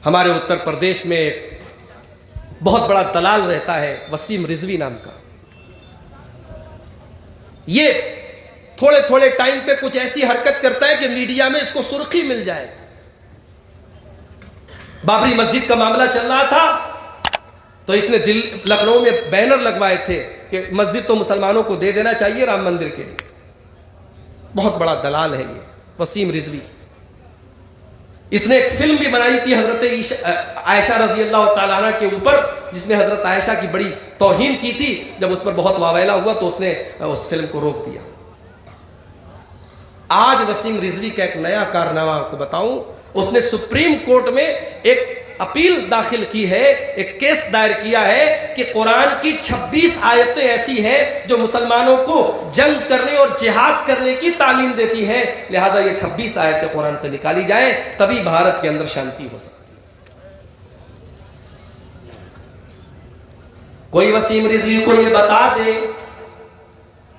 हमारे उत्तर प्रदेश में एक बहुत बड़ा दलाल रहता है वसीम रिजवी नाम का। ये थोड़े थोड़े टाइम पे कुछ ऐसी हरकत करता है कि मीडिया में इसको सुर्खी मिल जाए। बाबरी मस्जिद का मामला चल रहा था तो इसने लखनऊ में बैनर लगवाए थे कि मस्जिद तो मुसलमानों को दे देना चाहिए राम मंदिर के लिए। बहुत बड़ा दलाल है ये वसीम रिजवी। इसने एक फिल्म भी बनाई थी हजरत आयशा रजी अल्लाह तआला अन्हा के ऊपर, जिसमें हजरत आयशा की बड़ी तौहीन की थी। जब उस पर बहुत वावैला हुआ तो उसने उस फिल्म को रोक दिया। आज वसीम रिजवी का एक नया कारनामा आपको बताऊं, उसने सुप्रीम कोर्ट में एक अपील दाखिल की है, एक केस दायर किया है कि कुरान की 26 आयतें ऐसी हैं जो मुसलमानों को जंग करने और जिहाद करने की तालीम देती हैं, लिहाजा ये 26 आयतें कुरान से निकाली जाए, तभी भारत के अंदर शांति हो सकती है। कोई वसीम रिजवी को ये बता दे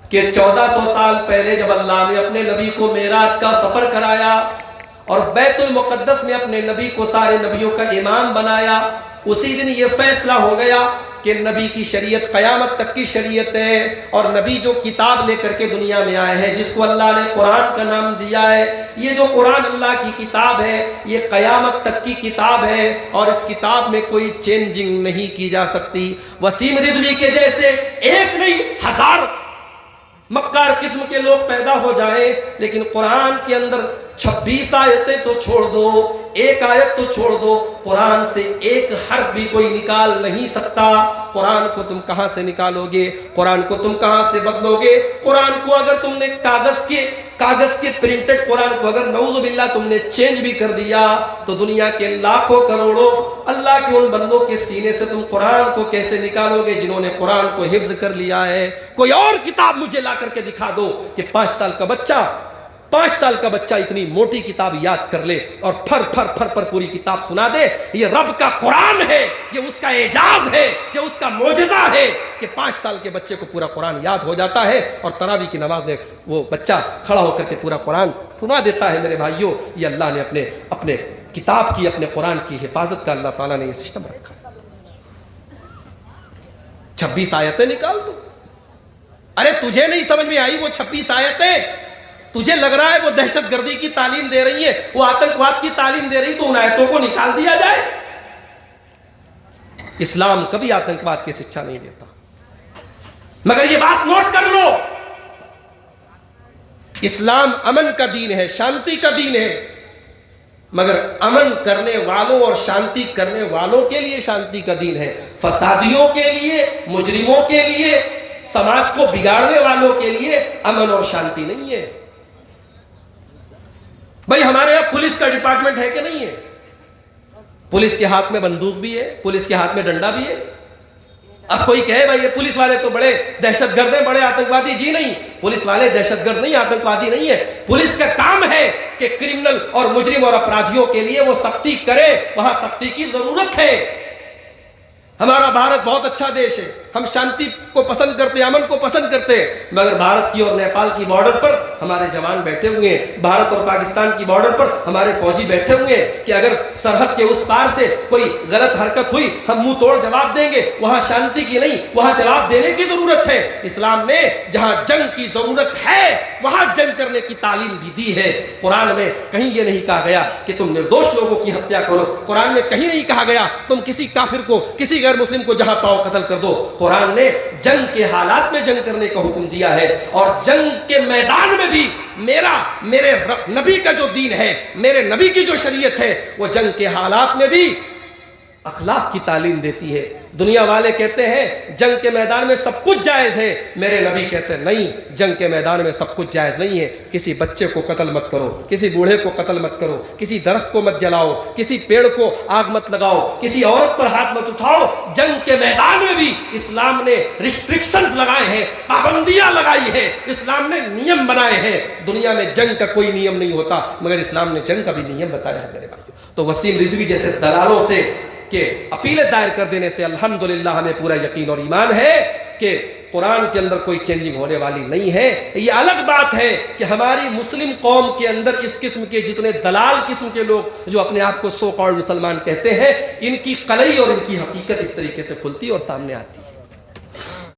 कि 1400 साल पहले जब अल्लाह ने अपने नबी को मेराज का सफर कराया और बैतुल मुक़द्दस में अपने नबी को सारे नबियों का इमाम बनाया, उसी दिन ये फैसला हो गया कि नबी की शरीयत क़यामत तक की शरीयत है। और नबी जो किताब लेकर के दुनिया में आए हैं, जिसको अल्लाह ने कुरान का नाम दिया है, ये जो कुरान अल्लाह की किताब है ये क़यामत तक की किताब है और इस किताब में कोई चेंजिंग नहीं की जा सकती। वसीम रिजवी के जैसे एक नहीं हजार मक्कार किस्म के लोग पैदा हो जाए, लेकिन कुरान के अंदर 26 आयतें तो छोड़ दो, एक आयत तो छोड़ दो, कुरान से एक हर्फ भी कोई निकाल नहीं सकता। कुरान को तुम कहां से निकालोगे? कुरान को तुम कहां से बदलोगे? कुरान को अगर तुमने कागज के प्रिंटेड कुरान को अगर नऊजुबिल्लाह तुमने चेंज भी कर दिया तो दुनिया के लाखों करोड़ों अल्लाह के उन बंदों के सीने से तुम कुरान को कैसे निकालोगे जिन्होंने कुरान को हिफ्ज कर लिया है? कोई और किताब मुझे ला करके दिखा दो कि 5 साल का बच्चा इतनी मोटी किताब याद कर ले और फर फर फर पर पूरी किताब सुना दे। ये रब का कुरान है, ये उसका एजाज है, ये उसका मोजज़ा है कि 5 साल के बच्चे को पूरा कुरान याद हो जाता है और तरावी की नमाज में वो बच्चा खड़ा होकर के पूरा कुरान सुना देता है। मेरे भाइयों, ये अल्लाह ने अपने किताब की, अपने कुरान की हिफाजत का अल्लाह ताला ने ये सिस्टम रखा। 26 आयतें निकाल दो। अरे तुझे नहीं समझ में आई वो 26 आयतें? तुझे लग रहा है वो दहशतगर्दी की तालीम दे रही है, वो आतंकवाद की तालीम दे रही, तो उन आयतों को निकाल दिया जाए। इस्लाम कभी आतंकवाद की शिक्षा नहीं देता। मगर ये बात नोट कर लो, इस्लाम अमन का दीन है, शांति का दीन है, मगर अमन करने वालों और शांति करने वालों के लिए शांति का दीन है। फसादियों के लिए, मुजरिमों के लिए, समाज को बिगाड़ने वालों के लिए अमन और शांति नहीं है। भाई हमारे यहां पुलिस का डिपार्टमेंट है कि नहीं है? पुलिस के हाथ में बंदूक भी है, पुलिस के हाथ में डंडा भी है। अब कोई कहे भाई ये पुलिस वाले तो बड़े दहशतगर्द हैं, बड़े आतंकवादी। जी नहीं, पुलिस वाले दहशतगर्द नहीं, आतंकवादी नहीं है। पुलिस का काम है कि क्रिमिनल और मुजरिम और अपराधियों के लिए वो सख्ती करे, वहां सख्ती की जरूरत है। हमारा भारत बहुत अच्छा देश है, हम शांति को पसंद करते हैं, अमन को पसंद करते हैं, मगर भारत की और नेपाल की बॉर्डर पर हमारे जवान बैठे हुए हैं, भारत और पाकिस्तान की बॉर्डर पर हमारे फौजी बैठे हुए हैं कि अगर सरहद के उस पार से कोई गलत हरकत हुई हम मुंह तोड़ जवाब देंगे। वहां शांति की नहीं, वहां जवाब देने की जरूरत है। इस्लाम ने जहां जंग की जरूरत है वहां जंग करने की तालीम भी दी है। कुरान में कहीं यह नहीं कहा गया कि तुम निर्दोष लोगों की हत्या करो, कुरान में कहीं नहीं कहा गया तुम किसी काफिर को, किसी गैर मुस्लिम को जहां पाओ कत्ल कर दो। कुरान ने जंग के हालात में जंग करने का हुक्म दिया है और जंग के मैदान में भी मेरे नबी का जो दीन है, मेरे नबी की जो शरीयत है, वो जंग के हालात में भी अखलाक की तालीम देती है। दुनिया वाले कहते हैं जंग के मैदान में सब कुछ जायज है, मेरे नबी कहते हैं नहीं, जंग के मैदान में सब कुछ जायज नहीं है। किसी बच्चे को कत्ल मत करो, किसी बूढ़े को कत्ल मत करो, किसी दरख्त को मत जलाओ, किसी पेड़ को आग मत लगाओ, किसी औरत पर हाथ मत उठाओ। जंग के मैदान में भी इस्लाम ने रिस्ट्रिक्शंस लगाए हैं, पाबंदियां लगाई है, इस्लाम ने नियम बनाए हैं। दुनिया में जंग का कोई नियम नहीं होता, मगर इस्लाम ने जंग का भी नियम बताया है मेरे भाइयों। तो वसीम रिजवी जैसे दलालों से के अपीलें दायर कर देने से अल्हम्दुलिल्लाह हमें पूरा यकीन और ईमान है कि कुरान के अंदर कोई चेंजिंग होने वाली नहीं है। ये अलग बात है कि हमारी मुस्लिम कौम के अंदर इस किस्म के जितने दलाल किस्म के लोग जो अपने आप को सो कॉल्ड मुसलमान कहते हैं, इनकी कलई और इनकी हकीकत इस तरीके से खुलती और सामने आती है।